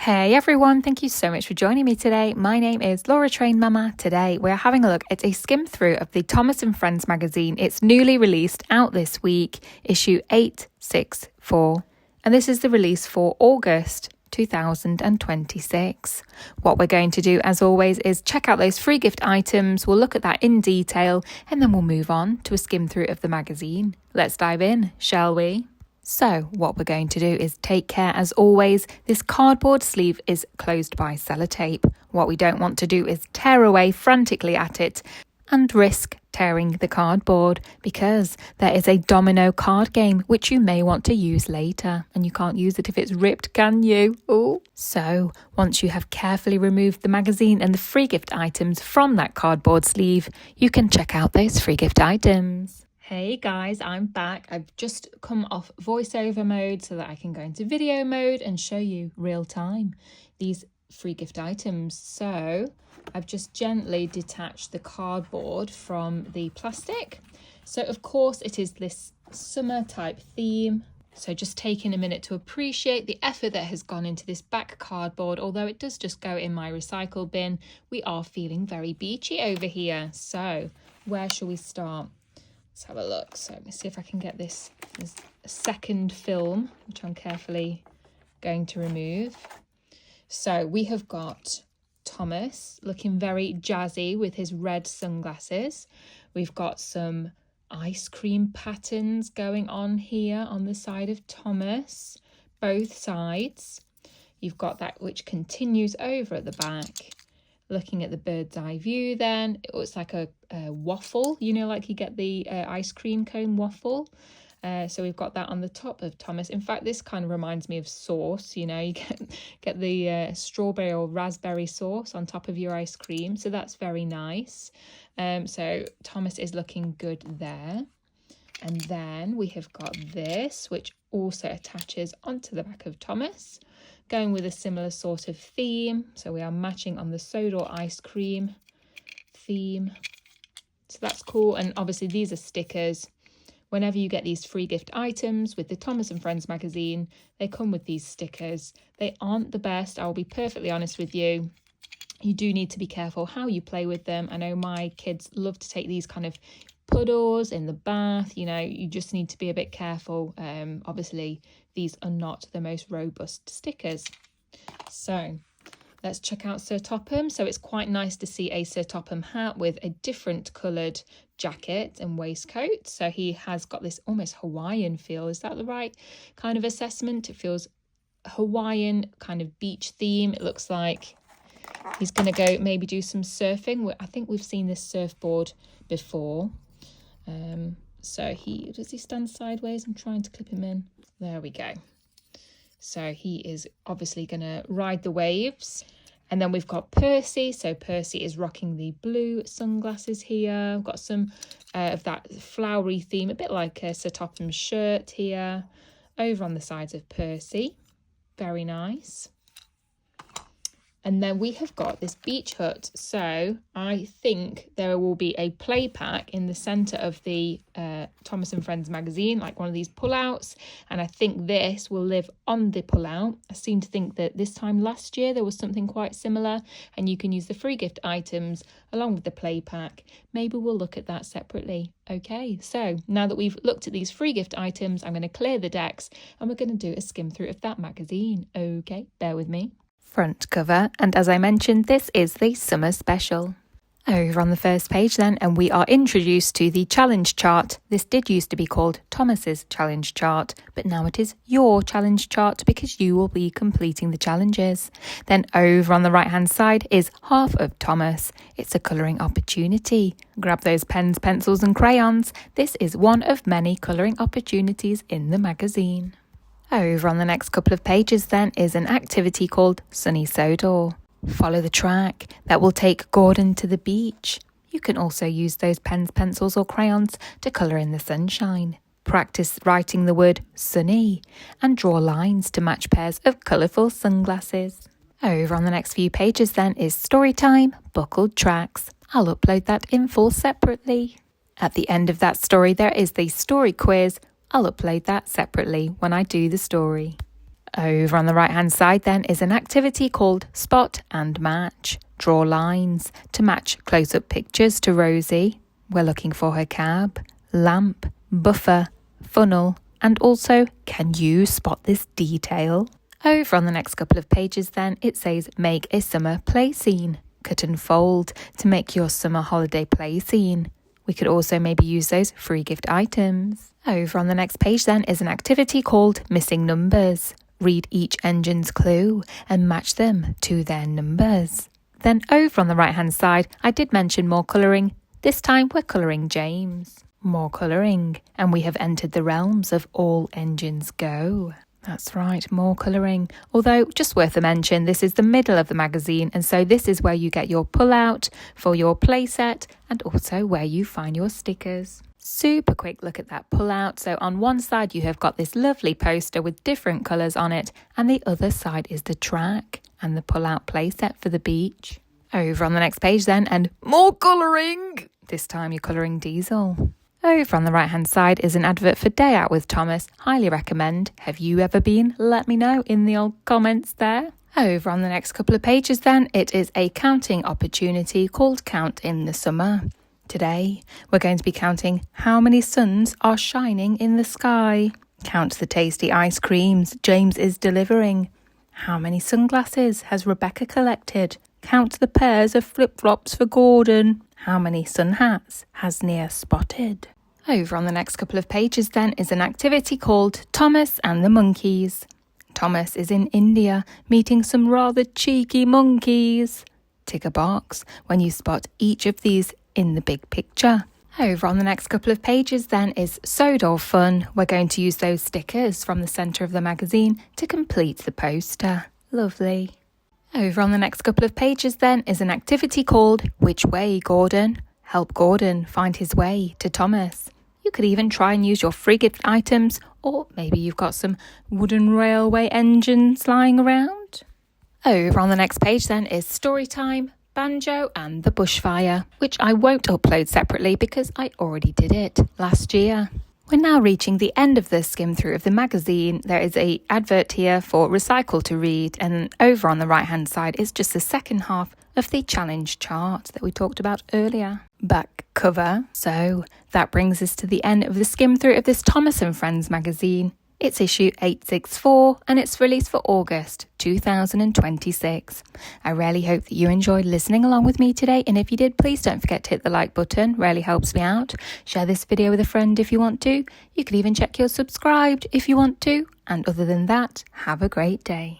Hey everyone, thank you so much for joining me today. My name is Laura Train Mama. Today we're having a look at a skim through of the Thomas and Friends magazine. It's newly released out this week, issue 864. And this is the release for August 2026. What we're going to do, as always, is check out those free gift items. We'll look at that in detail and then we'll move on to a skim through of the magazine. Let's dive in, shall we? So what we're going to do is take care, as always, this cardboard sleeve is closed by sellotape. What we don't want to do is tear away frantically at it and risk tearing the cardboard, because there is a domino card game which you may want to use later, and you can't use it if it's ripped, can you? Oh. So once you have carefully removed the magazine and the free gift items from that cardboard sleeve, you can check out those free gift items. Hey guys, I'm back. I've just come off voiceover mode so that I can go into video mode and show you real time these free gift items. So I've just gently detached the cardboard from the plastic. So of course it is this summer type theme. So just taking a minute to appreciate the effort that has gone into this back cardboard. Although it does just go in my recycle bin, we are feeling very beachy over here. So where shall we start? Let's have a look. So let me see if I can get this. There's a second film, which I'm carefully going to remove. So we have got Thomas looking very jazzy with his red sunglasses. We've got some ice cream patterns going on here on the side of Thomas, both sides. You've got that which continues over at the back. Looking at the bird's eye view then, it looks like a waffle, you know, like you get the ice cream cone waffle. So we've got that on the top of Thomas. In fact, this kind of reminds me of sauce, you know, you get the strawberry or raspberry sauce on top of your ice cream. So that's very nice. So Thomas is looking good there. And then we have got this, which also attaches onto the back of Thomas, going with a similar sort of theme. So we are matching on the soda ice cream theme. So that's cool. And obviously these are stickers. Whenever you get these free gift items with the Thomas and Friends magazine, they come with these stickers. They aren't the best, I'll be perfectly honest with you. You do need to be careful how you play with them. I know my kids love to take these kind of puddles in the bath, you know, you just need to be a bit careful. Obviously these are not the most robust stickers. So let's check out Sir Topham. So it's quite nice to see a Sir Topham hat with a different coloured jacket and waistcoat. So he has got this almost Hawaiian feel. Is that the right kind of assessment? It feels Hawaiian kind of beach theme. It looks like he's going to go maybe do some surfing. I think we've seen this surfboard before. So does he stand sideways? I'm trying to clip him in. There we go. So he is obviously going to ride the waves. And then we've got Percy. So Percy is rocking the blue sunglasses here. We've got some of that flowery theme, a bit like Sir Topham's shirt here. Over on the sides of Percy. Very nice. And then we have got this beach hut. So I think there will be a play pack in the centre of the Thomas and Friends magazine, like one of these pullouts. And I think this will live on the pullout. I seem to think that this time last year there was something quite similar, and you can use the free gift items along with the play pack. Maybe we'll look at that separately. Okay, so now that we've looked at these free gift items, I'm going to clear the decks and we're going to do a skim through of that magazine. Okay, bear with me. Front cover, and as I mentioned, this is the summer special. Over on the first page then, and we are introduced to the challenge chart. This did used to be called Thomas's challenge chart, but now it is your challenge chart because you will be completing the challenges. Then over on the right hand side is half of Thomas. It's a colouring opportunity. Grab those pens, pencils and crayons. This is one of many colouring opportunities in the magazine. Over on the next couple of pages then is an activity called Sunny Sodor. Follow the track that will take Gordon to the beach. You can also use those pens, pencils or crayons to colour in the sunshine. Practice writing the word sunny and draw lines to match pairs of colourful sunglasses. Over on the next few pages then is story time, buckled tracks. I'll upload that in full separately. At the end of that story there is the story quiz. I'll upload that separately when I do the story. Over on the right hand side then is an activity called Spot and Match. Draw lines to match close-up pictures to Rosie. We're looking for her cab, lamp, buffer, funnel, and also, can you spot this detail? Over on the next couple of pages then, it says make a summer play scene. Cut and fold to make your summer holiday play scene. We could also maybe use those free gift items. Over on the next page then is an activity called Missing Numbers. Read each engine's clue and match them to their numbers. Then over on the right hand side, I did mention more colouring. This time we're colouring James. More colouring, and we have entered the realms of All Engines Go. That's right, more colouring. Although, just worth a mention, this is the middle of the magazine, and so this is where you get your pull-out for your playset and also where you find your stickers. Super quick look at that pull-out. So on one side you have got this lovely poster with different colours on it, and the other side is the track and the pull-out playset for the beach. Over on the next page then, and more colouring! This time you're colouring Diesel. Over on the right hand side is an advert for Day Out with Thomas. Highly recommend. Have you ever been? Let me know in the old comments there. Over on the next couple of pages then, it is a counting opportunity called Count in the Summer. Today, we're going to be counting how many suns are shining in the sky. Count the tasty ice creams James is delivering. How many sunglasses has Rebecca collected? Count the pairs of flip-flops for Gordon. How many sun hats has Nia spotted? Over on the next couple of pages then is an activity called Thomas and the Monkeys. Thomas is in India meeting some rather cheeky monkeys. Tick a box when you spot each of these in the big picture. Over on the next couple of pages then is Sewed or Fun. We're going to use those stickers from the centre of the magazine to complete the poster. Lovely. Over on the next couple of pages then is an activity called Which Way, Gordon? Help Gordon find his way to Thomas. You could even try and use your free gift items, or maybe you've got some wooden railway engines lying around. Over on the next page then is Story Time, Banjo and the Bushfire, which I won't upload separately because I already did it last year. We're now reaching the end of the skim through of the magazine. There is an advert here for Recycle to Read, and over on the right hand side is just the second half of the challenge chart that we talked about earlier. Back cover. So that brings us to the end of the skim through of this Thomas and Friends magazine. It's issue 864 and it's released for August 2026. I really hope that you enjoyed listening along with me today, and if you did, please don't forget to hit the like button. Really helps me out. Share this video with a friend if you want to. You could even check you're subscribed if you want to. And other than that, have a great day.